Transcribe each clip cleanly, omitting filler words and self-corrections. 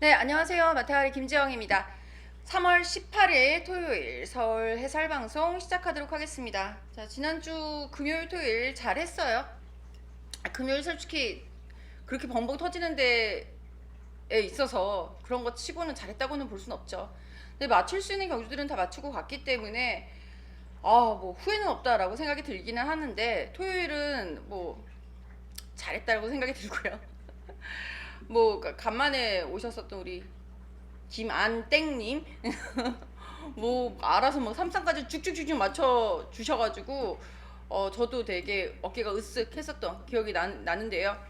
네, 안녕하세요. 마태아리 김지영입니다. 3월 18일 토요일 서울 해설방송 시작하도록 하겠습니다. 자, 지난주 금요일, 토요일 잘했어요. 금요일 솔직히 그렇게 벙벙 터지는 데에 있어서 그런 거 치고는 잘했다고는 볼 수는 없죠. 근데 맞출 수 있는 경주들은 다 맞추고 갔기 때문에 뭐 후회는 없다라고 생각이 들기는 하는데 토요일은 뭐 잘했다고 생각이 들고요. 뭐 간만에 오셨었던 우리 김안땡님 뭐 알아서 뭐 삼상까지 쭉쭉쭉쭉 맞춰 주셔가지고 저도 되게 어깨가 으쓱했었던 기억이 나는데요.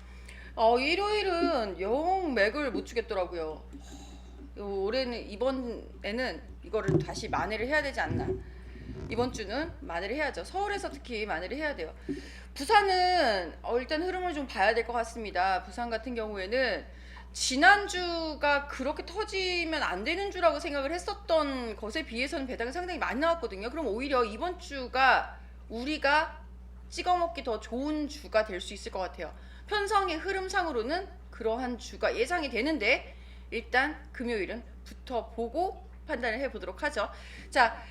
일요일은 영 맥을 못 추겠더라고요. 올해는 이번에는 이거를 다시 만회를 해야 되지 않나. 이번 주는 만회를 해야죠. 서울에서 특히 만회를 해야 돼요. 부산은 일단 흐름을 좀 봐야 될 것 같습니다. 부산 같은 경우에는 지난주가 그렇게 터지면 안 되는 주라고 생각을 했었던 것에 비해서는 배당이 상당히 많이 나왔거든요. 그럼 오히려 이번 주가 우리가 찍어먹기 더 좋은 주가 될 수 있을 것 같아요. 편성의 흐름상으로는 그러한 주가 예상이 되는데 일단 금요일은 붙어보고 판단을 해보도록 하죠. 자,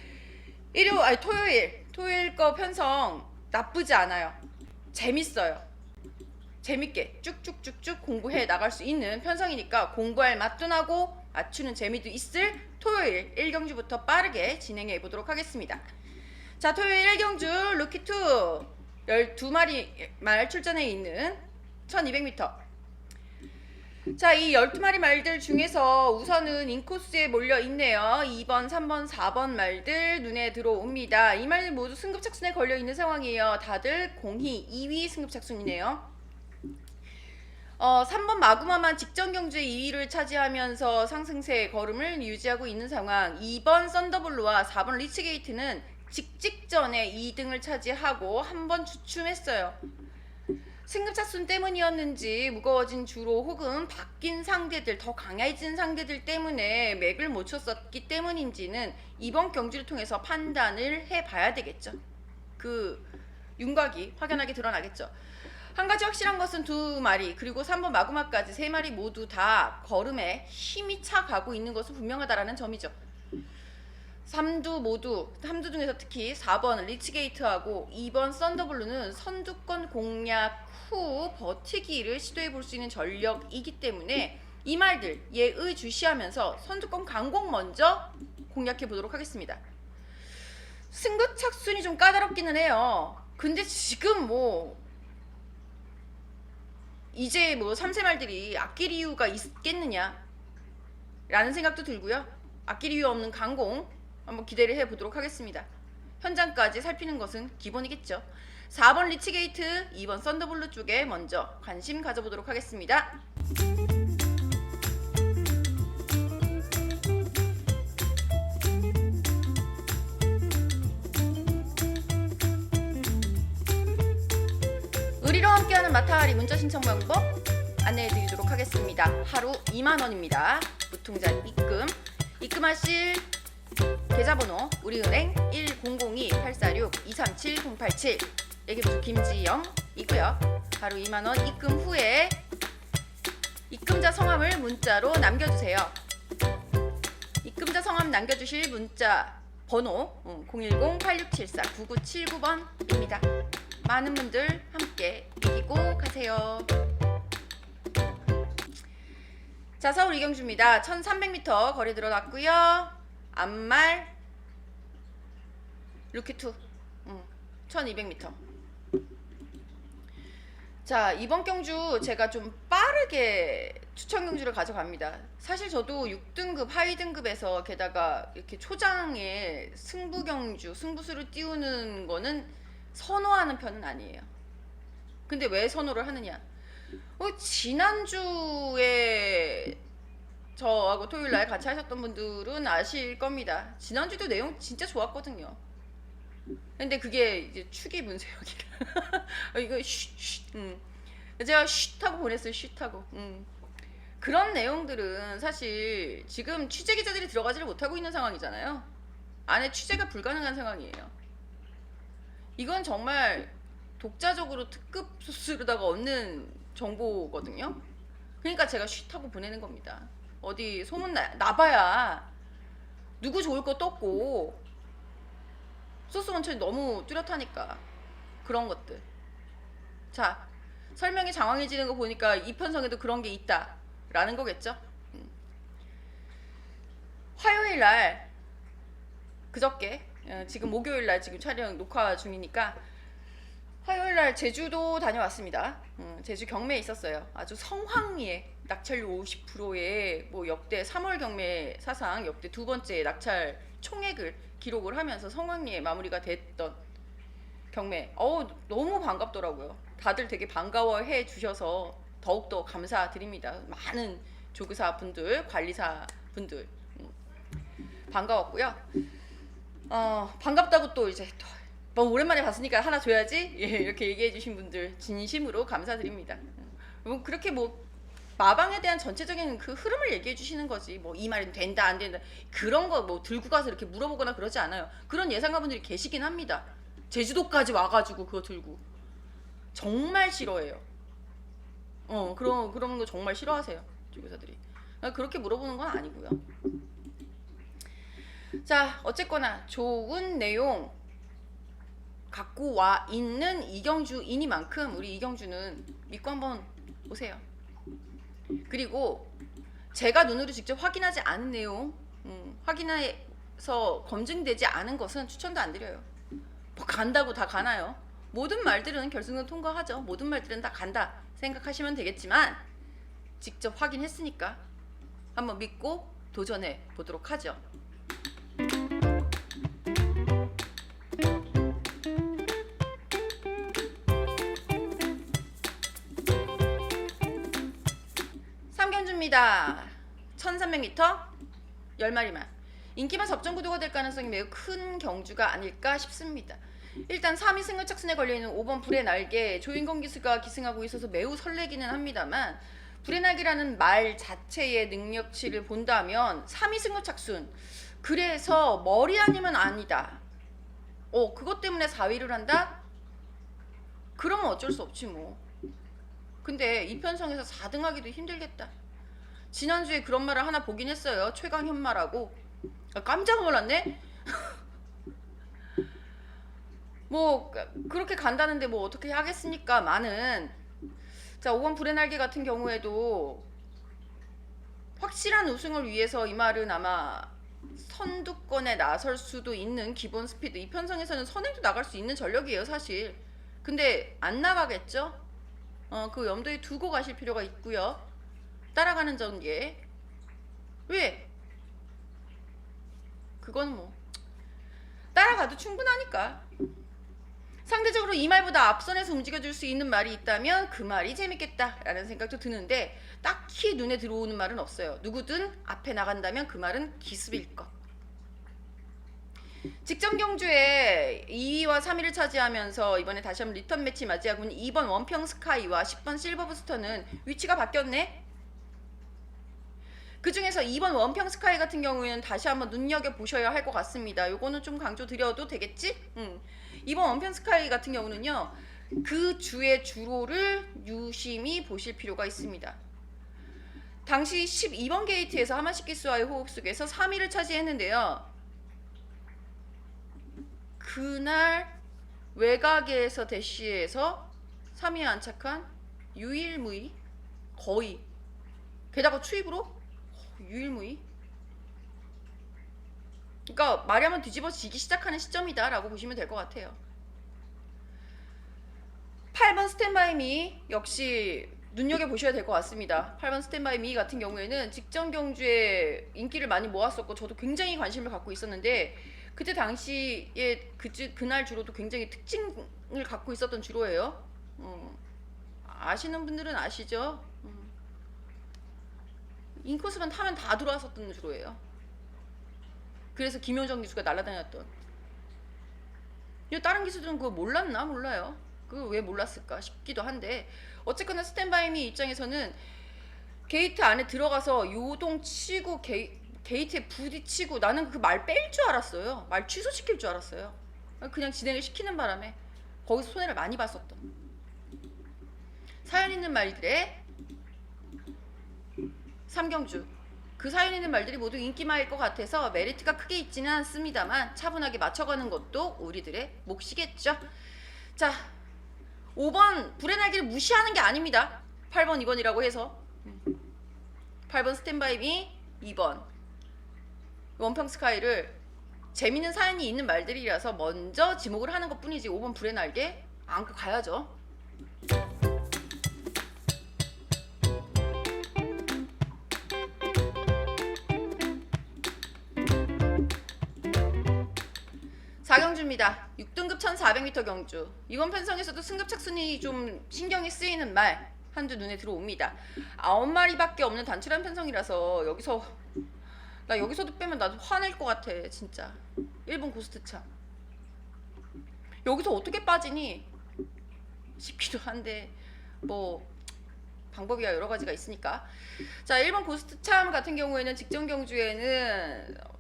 토요일 거 편성 나쁘지 않아요. 재밌어요. 재밌게 쭉쭉쭉쭉 공부해 나갈 수 있는 편성이니까 공부할 맛도 나고 맞추는 재미도 있을 토요일 1경주부터 빠르게 진행해 보도록 하겠습니다. 자, 토요일 1경주 루키2 12마리 말 출전해 있는 1200m. 자, 이 12마리 말들 중에서 우선은 인코스에 몰려 있네요. 2번, 3번, 4번 말들 눈에 들어옵니다. 이 말들 모두 승급착순에 걸려 있는 상황이에요. 다들 공희 2위 승급착순이네요. 3번 마구마만 직전 경주에 2위를 차지하면서 상승세의 걸음을 유지하고 있는 상황. 2번 썬더블루와 4번 리치게이트는 직전에 2등을 차지하고 한 번 주춤했어요. 승급차순 때문이었는지 무거워진 주로 혹은 바뀐 상대들, 더 강해진 상대들 때문에 맥을 못 쳤었기 때문인지는 이번 경주를 통해서 판단을 해봐야 되겠죠. 그 윤곽이 확연하게 드러나겠죠. 한 가지 확실한 것은 2마리 그리고 3번 마구마까지 3마리 모두 다 걸음에 힘이 차가고 있는 것은 분명하다라는 점이죠. 3두 중에서 특히 4번 리치게이트하고 2번 썬더블루는 선두권 공략 후 버티기를 시도해 볼 수 있는 전력이기 때문에 이 말들 예의주시하면서 선두권 강공 먼저 공략해 보도록 하겠습니다. 승급착순이 좀 까다롭기는 해요. 근데 지금 이제 3세 말들이 아낄 이유가 있겠느냐 라는 생각도 들고요. 아낄 이유 없는 강공 한번 기대를 해보도록 하겠습니다. 현장까지 살피는 것은 기본이겠죠. 4번 리치게이트, 2번 썬더블루 쪽에 먼저 관심 가져보도록 하겠습니다. 의리로 함께하는 마타아리 문자 신청 방법 안내해드리도록 하겠습니다. 하루 2만원입니다. 무통장 입금하실 계좌번호 우리은행 1002-846-237-087 얘기부터 김지영이고요. 바로 2만원 입금 후에 입금자 성함을 문자로 남겨주세요. 입금자 성함 남겨주실 문자 번호 010-8674-9979번입니다. 많은 분들 함께 이기고 가세요. 자, 서울 이경주입니다. 1300m 거리 들어갔고요. 앞말 루키2 1200m. 자, 이번 경주 제가 좀 빠르게 추천 경주를 가져갑니다. 사실 저도 6등급 하위 등급에서 게다가 이렇게 초장에 승부 경주 승부수를 띄우는 거는 선호하는 편은 아니에요. 근데 왜 선호를 하느냐, 지난주에 저하고 토요일날 같이 하셨던 분들은 아실 겁니다. 지난주도 내용 진짜 좋았거든요. 근데 그게 이제 축이 문세혁이라 이거 제가 쉿하고 보냈어요. 쉿하고 그런 내용들은 사실 지금 취재 기자들이 들어가지를 못하고 있는 상황이잖아요. 안에 취재가 불가능한 상황이에요. 이건 정말 독자적으로 특급 소스로다가 얻는 정보거든요. 그러니까 제가 쉿하고 보내는 겁니다. 어디 소문 나봐야 누구 좋을 거 떴고 소스 원천이 너무 뚜렷하니까 그런 것들. 자, 설명이 장황해지는 거 보니까 이편성에도 그런 게 있다라는 거겠죠. 화요일 날 그저께 지금 목요일 날 지금 촬영 녹화 중이니까 화요일 날 제주도 다녀왔습니다. 제주 경매에 있었어요. 아주 성황리에 낙찰률 50%의 뭐 역대 3월 경매 사상 역대 두 번째 낙찰 총액을 기록을 하면서 성황리에 마무리가 됐던 경매. 너무 반갑더라고요. 다들 되게 반가워해 주셔서 더욱더 감사드립니다. 많은 조교사 분들, 관리사 분들 반가웠고요. 반갑다고 또 이제 너무 오랜만에 봤으니까 하나 줘야지 이렇게 얘기해 주신 분들 진심으로 감사드립니다. 그렇게 뭐 마방에 대한 전체적인 그 흐름을 얘기해 주시는 거지 뭐 이 말은 된다 안 된다 그런 거 뭐 들고 가서 이렇게 물어보거나 그러지 않아요. 그런 예상가분들이 계시긴 합니다. 제주도까지 와가지고 그거 들고 정말 싫어해요. 그런 거 정말 싫어하세요 조교사들이. 그렇게 물어보는 건 아니고요. 자, 어쨌거나 좋은 내용 갖고 와 있는 이경주이니만큼 우리 이경주는 믿고 한번 오세요. 그리고 제가 눈으로 직접 확인하지 않은 내용, 확인해서 검증되지 않은 것은 추천도 안 드려요. 뭐 간다고 다 가나요? 모든 말들은 결승은 통과하죠. 모든 말들은 다 간다 생각하시면 되겠지만 직접 확인했으니까 한번 믿고 도전해 보도록 하죠. 삼견주입니다. 1300m 10마리만. 인기만 접전 구도가 될 가능성이 매우 큰 경주가 아닐까 싶습니다. 일단 3위 승급착순에 걸려있는 5번 불의 날개 조인권 기수가 기승하고 있어서 매우 설레기는 합니다만 불의 날개라는 말 자체의 능력치를 본다면 3위 승급착순 그래서 머리 아니면 아니다. 그것 때문에 4위를 한다? 그러면 어쩔 수 없지 뭐. 근데 이편성에서 4등 하기도 힘들겠다. 지난주에 그런 말을 하나 보긴 했어요. 최강현마라고. 깜짝 놀랐네. 뭐 그렇게 간다는데 뭐 어떻게 하겠습니까? 많은. 자, 5번 불의 날개 같은 경우에도 확실한 우승을 위해서 이 말은 아마 선두권에 나설 수도 있는 기본 스피드. 이 편성에서는 선행도 나갈 수 있는 전력이에요 사실. 근데 안 나가겠죠? 그 염두에 두고 가실 필요가 있고요. 따라가는 전개. 왜? 그건 뭐 따라가도 충분하니까. 상대적으로 이 말보다 앞선에서 움직여줄 수 있는 말이 있다면 그 말이 재밌겠다라는 생각도 드는데 딱히 눈에 들어오는 말은 없어요. 누구든 앞에 나간다면 그 말은 기습일 것. 직전 경주에 2위와 3위를 차지하면서 이번에 다시 한번 리턴 매치 맞이하고 있는 2번 원평 스카이와 10번 실버 부스터는 위치가 바뀌었네. 그 중에서 2번 원평 스카이 같은 경우에는 다시 한번 눈여겨보셔야 할 것 같습니다. 요거는 좀 강조 드려도 되겠지? 2번 원평 스카이 같은 경우는요. 그 주의 주로를 유심히 보실 필요가 있습니다. 당시 12번 게이트에서 하마식 기수와의 호흡 속에서 3위를 차지했는데요. 그날 외곽에서 대시에서 3위에 안착한 유일무이 거의 게다가 추입으로 유일무이. 그러니까 말이 한번 뒤집어지기 시작하는 시점이다 라고 보시면 될 것 같아요. 8번 스탠바이미 역시 눈여겨보셔야 될 것 같습니다. 8번 스탠바이미 같은 경우에는 직전 경주에 인기를 많이 모았었고 저도 굉장히 관심을 갖고 있었는데 그때 당시에 그날 주로도 굉장히 특징을 갖고 있었던 주로예요. 아시는 분들은 아시죠? 인코스만 타면 다 들어왔었던 주로예요. 그래서 김효정 기수가 날아다녔던. 다른 기수들은 그거 몰랐나? 몰라요. 그거 왜 몰랐을까 싶기도 한데 어쨌거나 스탠바이미 입장에서는 게이트 안에 들어가서 요동치고 게이트에 부딪히고 나는 그 말 뺄 줄 알았어요. 말 취소시킬 줄 알았어요. 그냥 진행을 시키는 바람에 거기서 손해를 많이 봤었던 사연 있는 말들의 삼경주 그 사이에 있는 말들이 모두 인기말일 것 같아서 메리트가 크게 있지는 않습니다만 차분하게 맞춰가는 것도 우리들의 몫이겠죠. 자, 5번 불의 날개를 무시하는 게 아닙니다. 8번 2번이라고 해서 8번 스탠바이미, 2번 원평 스카이를 재밌는 사연이 있는 말들이라서 먼저 지목을 하는 것 뿐이지 5번 불의 날개 안고 가야죠. 사경주입니다. 6등급 1400m 경주. 이번 편성에서도 승급 착순이 좀 신경이 쓰이는 말 한두 눈에 들어옵니다. 9마리밖에 없는 단출한 편성이라서 여기서도 빼면 나도 화낼 것 같아 진짜. 1번 고스트차 여기서 어떻게 빠지니 싶기도 한데 뭐 방법이야 여러 가지가 있으니까. 자, 1번 고스트참 같은 경우에는 직전 경주에는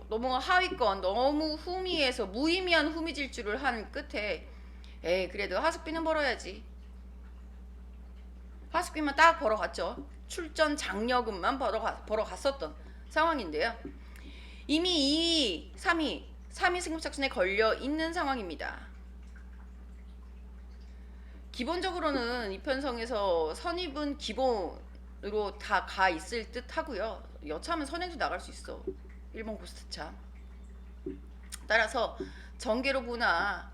너무 하위권, 너무 후미에서 무의미한 후미 질주를 한 끝에 그래도 하숙비는 벌어야지. 하숙비만 딱 벌어갔죠. 출전 장려금만 벌어갔었던 상황인데요. 이미 2위, 3위 승급착순에 걸려 있는 상황입니다. 기본적으로는 이 편성에서 선입은 기본으로 다 가 있을 듯 하고요. 여차하면 선행도 나갈 수 있어. 1번 고스트차. 따라서 전개로 보나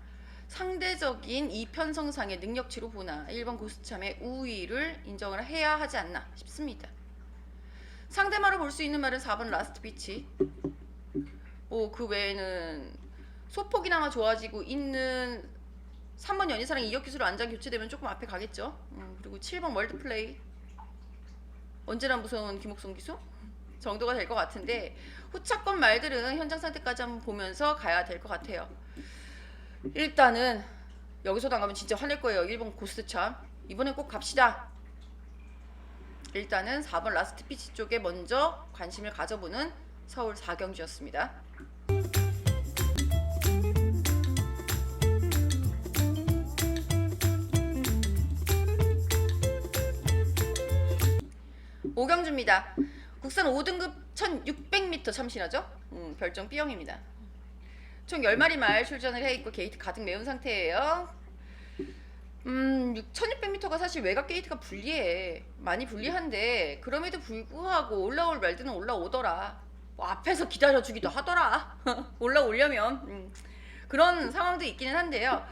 상대적인 이 편성상의 능력치로 보나 1번 고스트참의 우위를 인정을 해야 하지 않나 싶습니다. 상대마로 볼 수 있는 말은 4번 라스트 비치. 그 외에는 소폭이나마 좋아지고 있는 3번 연희사랑 이격기수로 안장 교체되면 조금 앞에 가겠죠. 그리고 7번 월드플레이 언제나 무서운 김옥성 기수 정도가 될 것 같은데 후차권 말들은 현장 상태까지 한번 보면서 가야 될 것 같아요. 일단은 여기서도 안 가면 진짜 화낼 거예요. 1번 고스트참 이번엔 꼭 갑시다. 일단은 4번 라스트 피치 쪽에 먼저 관심을 가져보는 서울 4경주였습니다. 오경주입니다. 국산 5등급 1600m 참신하죠? 별정 B형입니다. 총 10마리 말 출전을 해있고 게이트 가득 메운 상태예요. 1600m가 사실 외곽 게이트가 불리해. 많이 불리한데 그럼에도 불구하고 올라올 말들은 올라오더라. 앞에서 기다려주기도 하더라. 올라오려면 그런 상황도 있기는 한데요.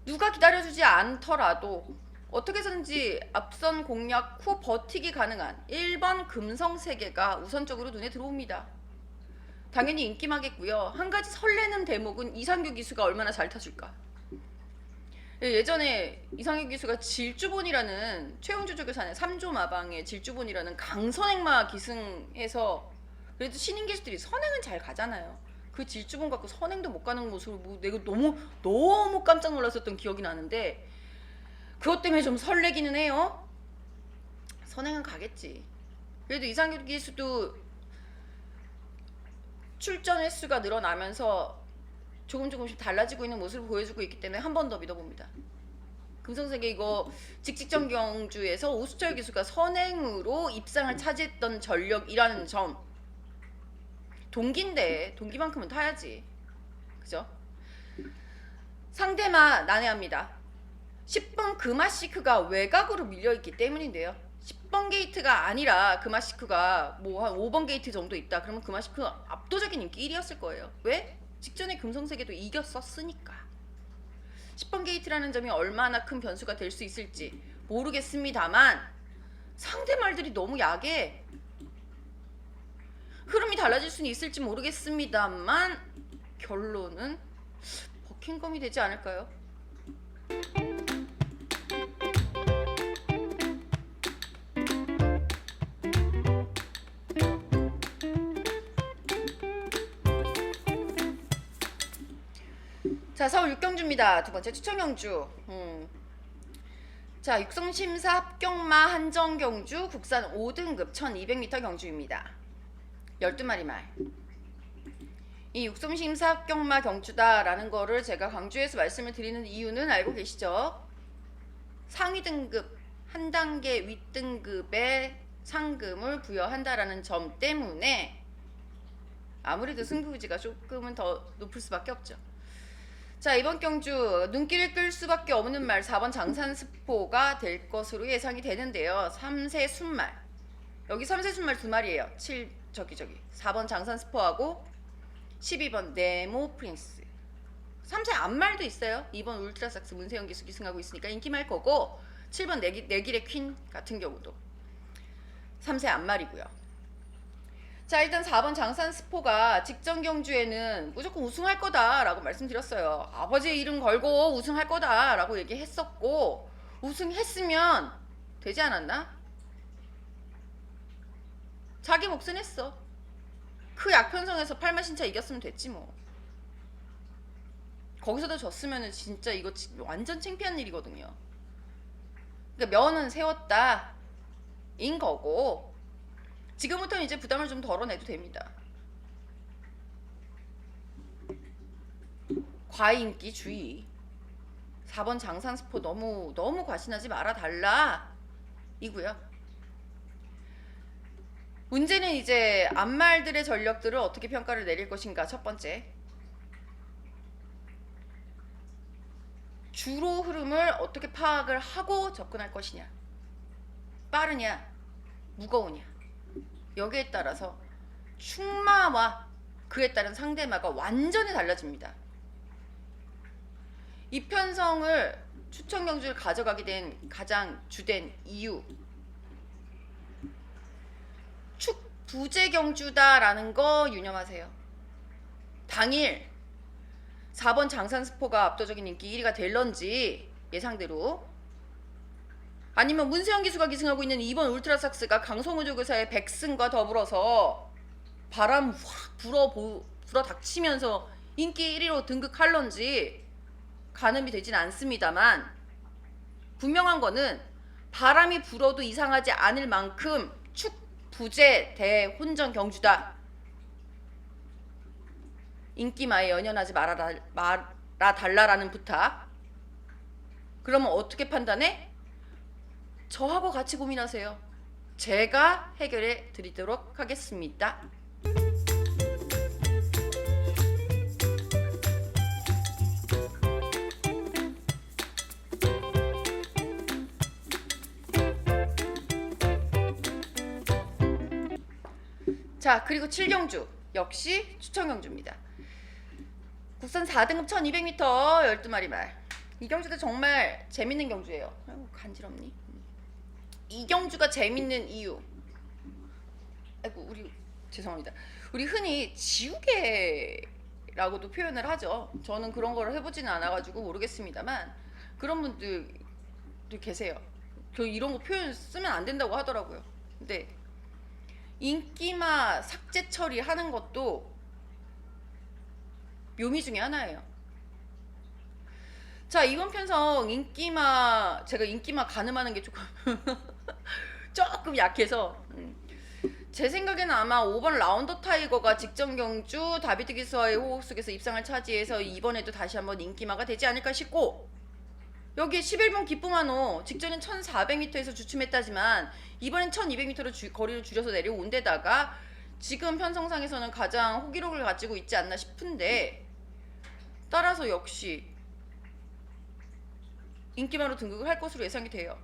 누가 기다려주지 않더라도 어떻게 해서든지 앞선 공략 후 버티기 가능한 1번 금성세계가 우선적으로 눈에 들어옵니다. 당연히 인기마겠고요. 한 가지 설레는 대목은 이상규 기수가 얼마나 잘 타줄까. 예전에 이상규 기수가 질주본이라는 최영주 쪽에서 3조 마방의 질주본이라는 강선행마 기승해서 그래도 신인 기수들이 선행은 잘 가잖아요. 그 질주본 갖고 선행도 못 가는 모습을 내가 너무 깜짝 놀랐었던 기억이 나는데 그것 때문에 좀 설레기는 해요. 선행은 가겠지. 그래도 이상규 기수도 출전 횟수가 늘어나면서 조금씩 달라지고 있는 모습을 보여주고 있기 때문에 한 번 더 믿어봅니다. 금성세계 이거 직직전 경주에서 오수철 기수가 선행으로 입상을 차지했던 전력이라는 점. 동기인데 동기만큼은 타야지. 그죠? 상대마 난해합니다. 10번 금아시크가 외곽으로 밀려있기 때문인데요. 10번 게이트가 아니라 금아시크가 뭐 한 5번 게이트 정도 있다. 그러면 금아시크 압도적인 인기 1위였을 거예요. 왜? 직전에 금성세계도 이겼었으니까. 10번 게이트라는 점이 얼마나 큰 변수가 될 수 있을지 모르겠습니다만 상대 말들이 너무 약해. 흐름이 달라질 수는 있을지 모르겠습니다만 결론은 버킹검이 되지 않을까요? 자, 서울 6경주입니다. 두 번째 추천 경주. 자, 육성심사 합격마 한정 경주 국산 5등급 1200m 경주입니다. 12마리 말. 이 육성심사 합격마 경주다라는 거를 제가 강조해서 말씀을 드리는 이유는 알고 계시죠? 상위 등급, 한 단계 윗등급의 상금을 부여한다라는 점 때문에 아무래도 승부지가 조금은 더 높을 수밖에 없죠. 자, 이번 경주 눈길을 끌 수밖에 없는 말 4번 장산스포가 될 것으로 예상이 되는데요. 3세 순말. 여기 3세 순말 두 마리예요. 4번 장산스포하고 12번 네모 프린스. 3세 앞말도 있어요. 2번 울트라삭스 문세영 기수 기승하고 있으니까 인기말 거고, 7번 내길의 퀸 같은 경우도 3세 앞말이고요. 자, 일단 4번 장산스포가 직전 경주에는 무조건 우승할 거다라고 말씀드렸어요. 아버지의 이름 걸고 우승할 거다라고 얘기했었고, 우승했으면 되지 않았나? 자기 몫은 했어. 그 약편성에서 8만 신차 이겼으면 됐지 뭐. 거기서도 졌으면 진짜 이거 완전 창피한 일이거든요. 그러니까 면은 세웠다 인 거고, 지금부터는 이제 부담을 좀 덜어내도 됩니다. 과인기 주의. 4번 장산스포 너무 과신하지 말아 달라 이고요. 문제는 이제 앞말들의 전력들을 어떻게 평가를 내릴 것인가. 첫 번째, 주로 흐름을 어떻게 파악을 하고 접근할 것이냐. 빠르냐 무거우냐. 여기에 따라서 충마와 그에 따른 상대마가 완전히 달라집니다. 이 편성을 추천 경주를 가져가게 된 가장 주된 이유, 축부재 경주다라는 거 유념하세요. 당일 4번 장산스포가 압도적인 인기 1위가 될런지 예상대로, 아니면 문세영 기수가 기승하고 있는 2번 울트라삭스가 강성우 조교사의 백승과 더불어서 바람 확 불어닥치면서 인기 1위로 등극할런지 가늠이 되진 않습니다만, 분명한 거는 바람이 불어도 이상하지 않을 만큼 축부재 대혼전 경주다. 인기마에 연연하지 말아달라라는 부탁. 그러면 어떻게 판단해? 저하고 같이 고민하세요. 제가 해결해 드리도록 하겠습니다. 자, 그리고 7경주 역시 추천경주입니다. 국산 4등급 1200m 12마리 말. 이 경주도 정말 재밌는 경주예요. 아이고, 간지럽니? 이 경주가 재밌는 이유. 아이고, 죄송합니다. 우리 흔히 지우개라고도 표현을 하죠. 저는 그런 걸 해보지는 않아가지고 모르겠습니다만, 그런 분들도 계세요. 저 이런 거 표현 쓰면 안 된다고 하더라고요. 근데 인기마 삭제 처리하는 것도 묘미 중에 하나예요. 자, 이번 편성 제가 인기마 가늠하는 게 조금 약해서, 제 생각에는 아마 5번 라운더 타이거가 직전 경주 다비드 기수와의 호흡 속에서 입상을 차지해서 이번에도 다시 한번 인기마가 되지 않을까 싶고, 여기에 11번 기쁨한호 직전엔 1400m에서 주춤했다지만 이번엔 1200m로 거리를 줄여서 내려온 데다가 지금 편성상에서는 가장 호기록을 가지고 있지 않나 싶은데, 따라서 역시 인기마로 등극을 할 것으로 예상이 돼요.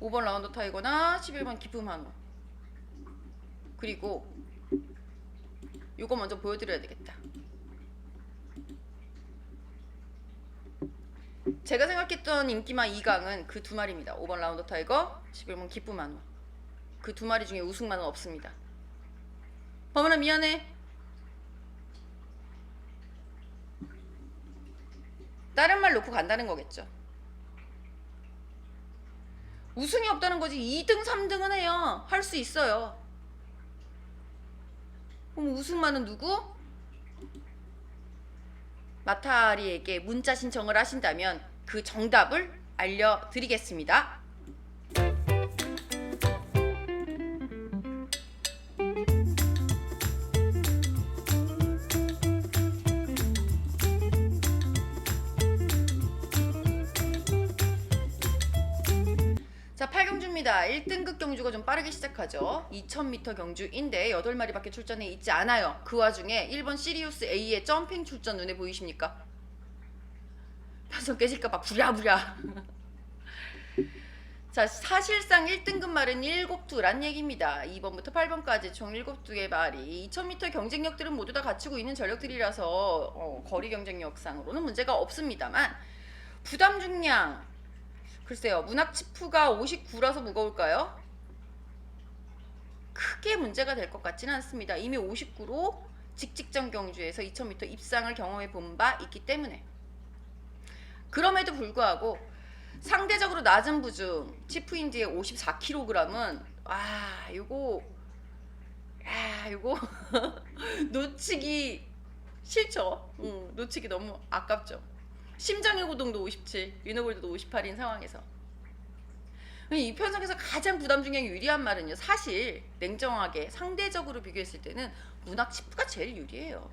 5번 라운더 타이거나 11번 기쁨한호. 그리고 요거 먼저 보여드려야 되겠다. 제가 생각했던 인기마 2강은 그 두 마리입니다. 5번 라운더 타이거, 11번 기쁨한호. 그 두 마리 중에 우승만은 없습니다. 범은아 미안해. 다른 말 놓고 간다는 거겠죠. 우승이 없다는 거지. 2등 3등은 해요. 할 수 있어요. 그럼 우승만은 누구? 마타리에게 문자 신청을 하신다면 그 정답을 알려드리겠습니다. 있습니다. 1등급 경주가 좀 빠르게 시작하죠. 2000m 경주인데 8마리밖에 출전해 있지 않아요. 그 와중에 1번 시리우스 A의 점핑 출전 눈에 보이십니까? 편성 깨질까봐 부랴부랴. 자, 사실상 1등급 말은 7두란 얘기입니다. 2번부터 8번까지 총 7두의 말이 2000m 경쟁력들은 모두 다 갖추고 있는 전력들이라서 거리 경쟁력상으로는 문제가 없습니다만 부담 중량, 글쎄요, 문학치프가 59라서 무거울까요? 크게 문제가 될 것 같지는 않습니다. 이미 59로 직직전 경주에서 2000m 입상을 경험해 본 바 있기 때문에. 그럼에도 불구하고 상대적으로 낮은 부중 치프인디의 54kg은 요거 놓치기 싫죠. 놓치기 너무 아깝죠. 심장의 고동도 57, 위너골드도 58인 상황에서 이 편성에서 가장 부담 중량이 유리한 말은요, 사실 냉정하게 상대적으로 비교했을 때는 문학치프가 제일 유리해요.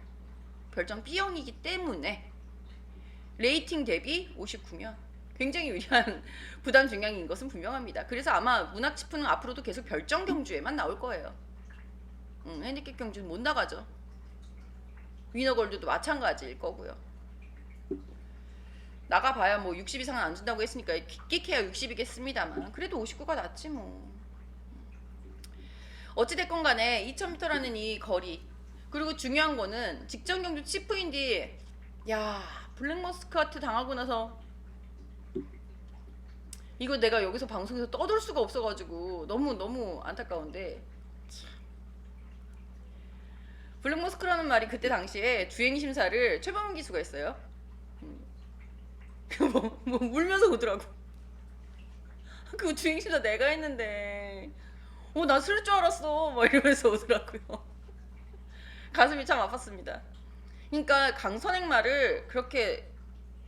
별점 B형이기 때문에 레이팅 대비 59면 굉장히 유리한 부담 중량인 것은 분명합니다. 그래서 아마 문학치프는 앞으로도 계속 별점 경주에만 나올 거예요. 핸디캡 경주는 못 나가죠. 위너골드도 마찬가지일 거고요. 나가봐야 뭐 60 이상은 안 준다고 했으니까 끼케야 60이겠습니다만 그래도 59가 낫지 뭐. 어찌됐건 간에 2000m라는 이 거리, 그리고 중요한 거는 직전 경주 치프인디, 블랙머스크아트 당하고 나서 이거 내가 여기서 방송에서 떠들 수가 없어가지고 너무 안타까운데, 블랙머스크라는 말이 그때 당시에 주행심사를 최범은 기수가 했어요. 뭐 울면서 오더라고. 그거 주행심사 내가 했는데 나 쓸 줄 알았어 막 이러면서 오더라고요. 가슴이 참 아팠습니다. 그러니까 강선행 말을 그렇게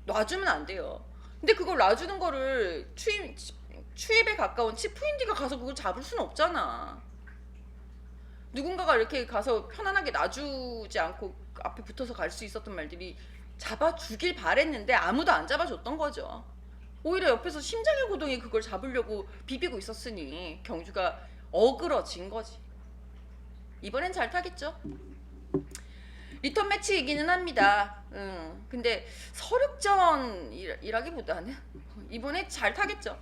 놔주면 안 돼요. 근데 그걸 놔주는 거를 추입에 가까운 치프인디가 가서 그걸 잡을 수는 없잖아. 누군가가 이렇게 가서 편안하게 놔주지 않고 앞에 붙어서 갈 수 있었던 말들이 잡아주길 바랬는데 아무도 안 잡아줬던 거죠. 오히려 옆에서 심장의 고동이 그걸 잡으려고 비비고 있었으니 경주가 어그러진 거지. 이번엔 잘 타겠죠. 리턴 매치이기는 합니다. 근데 서륙전이라기보다는 이번에 잘 타겠죠.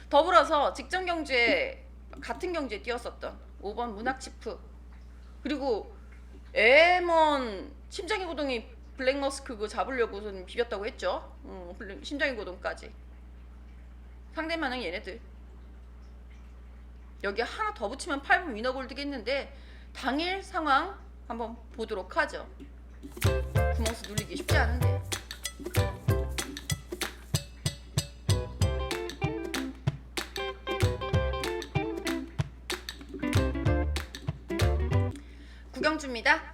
더불어서 직전 경주에 같은 경주에 뛰었었던 5번 문학치프, 그리고 M1 심장의 고동이 블랙머스크 그거 잡으려고선 비볐다고 했죠. 심장의 고동까지. 상대만은 얘네들. 여기 하나 더 붙이면 8번 위너골드겠는데 당일 상황 한번 보도록 하죠. 구멍수 눌리기 쉽지 않은데. 구경주입니다.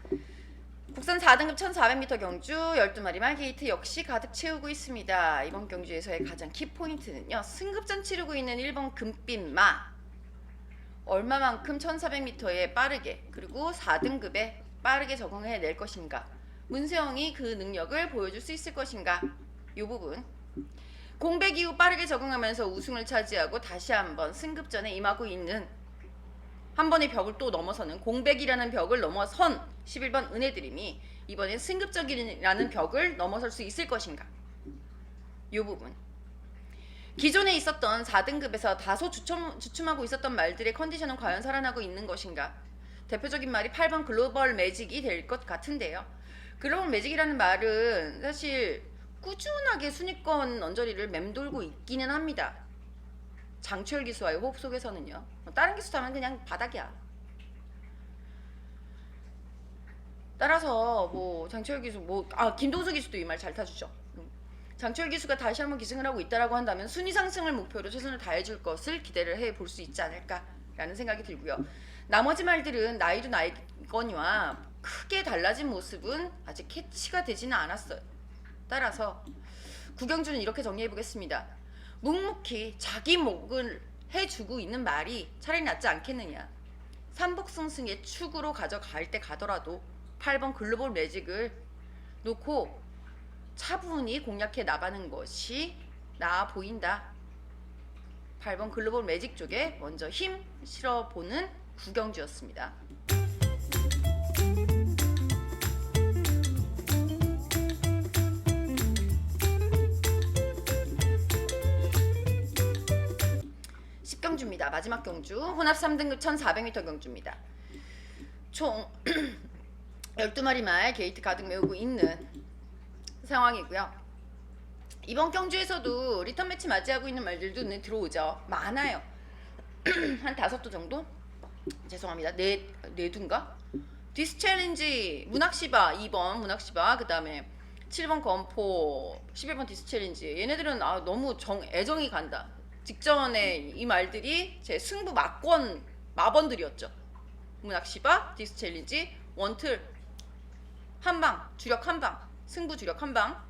국산 4등급 1400m 경주 12마리 말 게이트 역시 가득 채우고 있습니다. 이번 경주에서의 가장 키포인트는요, 승급전 치르고 있는 1번 금빛마. 얼마만큼 1400m에 빠르게, 그리고 4등급에 빠르게 적응해낼 것인가, 문세영이 그 능력을 보여줄 수 있을 것인가, 이 부분. 공백 이후 빠르게 적응하면서 우승을 차지하고 다시 한번 승급전에 임하고 있는, 한 번의 벽을 또 넘어서는, 공백이라는 벽을 넘어선 11번 은혜드림이 이번엔 승급전이라는 벽을 넘어설 수 있을 것인가, 이 부분. 기존에 있었던 4등급에서 다소 주춤하고 있었던 말들의 컨디션은 과연 살아나고 있는 것인가. 대표적인 말이 8번 글로벌 매직이 될 것 같은데요. 글로벌 매직이라는 말은 사실 꾸준하게 순위권 언저리를 맴돌고 있기는 합니다. 장철 기수와의 호흡 속에서는요. 다른 기수 타면 그냥 바닥이야. 따라서 뭐 장철 기수, 김동수 기수도 이 말 잘 타주죠. 장철 기수가 다시 한번 기승을 하고 있다라고 한다면 순위 상승을 목표로 최선을 다해줄 것을 기대를 해볼 수 있지 않을까라는 생각이 들고요. 나머지 말들은 나이도 나이거니와 크게 달라진 모습은 아직 캐치가 되지는 않았어요. 따라서 구경주는 이렇게 정리해보겠습니다. 묵묵히 자기 목을 해주고 있는 말이 차라리 낫지 않겠느냐. 삼복승승의 축으로 가져갈 때 가더라도 8번 글로벌 매직을 놓고 차분히 공략해 나가는 것이 나아 보인다. 8번 글로벌 매직 쪽에 먼저 힘 실어보는 구경주였습니다. 경주입니다. 마지막 경주 혼합 3등급 1400m 경주입니다. 총 12마리 말 게이트 가득 메우고 있는 상황이고요. 이번 경주에서도 리턴 매치 맞이하고 있는 말들도 눈에 들어오죠. 많아요. 한 5도 정도? 죄송합니다. 4두인가? 디스 챌린지 문학시바 2번 문학시바, 그 다음에 7번 건포, 11번 디스 챌린지. 얘네들은 너무 애정이 간다. 직전에 이 말들이 제 승부 막권 마번들이었죠. 문학시바, 디스 챌린지, 원틀 한방, 주력 한방, 승부 주력 한방.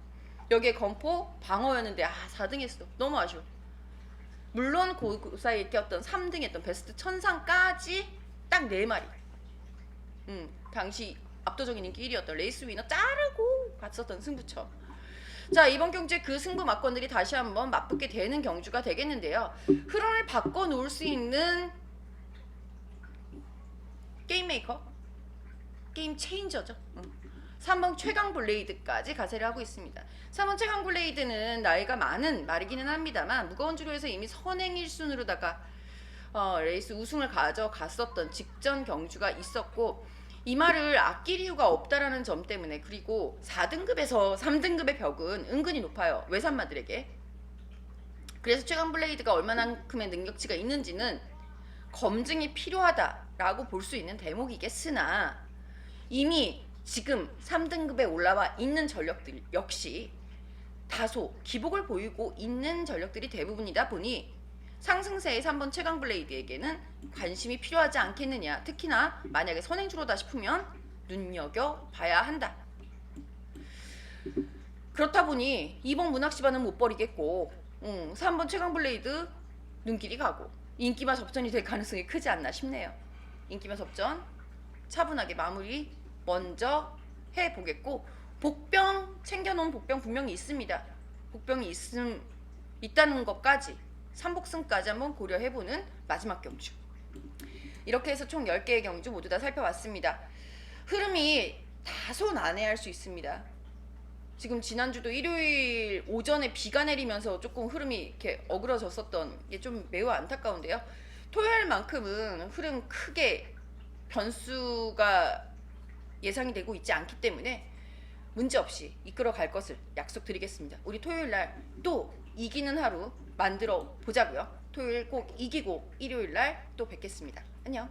여기에 건포 방어였는데 4등 했어. 너무 아쉬워. 물론 그 사이에 뛰었던 3등 했던 베스트 천상까지 딱 4마리. 당시 압도적인 인기 1위였던 레이스 위너 자르고 갔었던 승부처. 자, 이번 경주에 그 승부 막권들이 다시 한번 맞붙게 되는 경주가 되겠는데요. 흐름을 바꿔놓을 수 있는 게임 메이커, 게임 체인저죠. 3번 최강 블레이드까지 가세를 하고 있습니다. 3번 최강 블레이드는 나이가 많은 말이기는 합니다만 무거운 주로에서 이미 선행 1순으로다가 레이스 우승을 가져갔었던 직전 경주가 있었고, 이 말을 아낄 이유가 없다라는 점 때문에, 그리고 4등급에서 3등급의 벽은 은근히 높아요. 외산마들에게. 그래서 최강 블레이드가 얼마만큼의 능력치가 있는지는 검증이 필요하다라고 볼 수 있는 대목이겠으나, 이미 지금 3등급에 올라와 있는 전력들 역시 다소 기복을 보이고 있는 전력들이 대부분이다 보니 상승세의 3번 최강 블레이드에게는 관심이 필요하지 않겠느냐. 특히나 만약에 선행주로다 싶으면 눈여겨봐야 한다. 그렇다 보니 2번 문학시바는 못 버리겠고 3번 최강 블레이드 눈길이 가고 인기마 접전이 될 가능성이 크지 않나 싶네요. 인기마 접전 차분하게 마무리 먼저 해보겠고, 복병 챙겨놓은 복병 분명히 있습니다. 복병이 있다는 것까지, 삼복승까지 한번 고려해보는 마지막 경주. 이렇게 해서 총 10개의 경주 모두 다 살펴봤습니다. 흐름이 다소 난해할 수 있습니다. 지금 지난주도 일요일 오전에 비가 내리면서 조금 흐름이 이렇게 어그러졌었던 게 좀 매우 안타까운데요. 토요일만큼은 흐름 크게 변수가 예상이 되고 있지 않기 때문에 문제없이 이끌어 갈 것을 약속드리겠습니다. 우리 토요일날 또 이기는 하루 만들어 보자고요. 토요일 꼭 이기고 일요일날 또 뵙겠습니다. 안녕.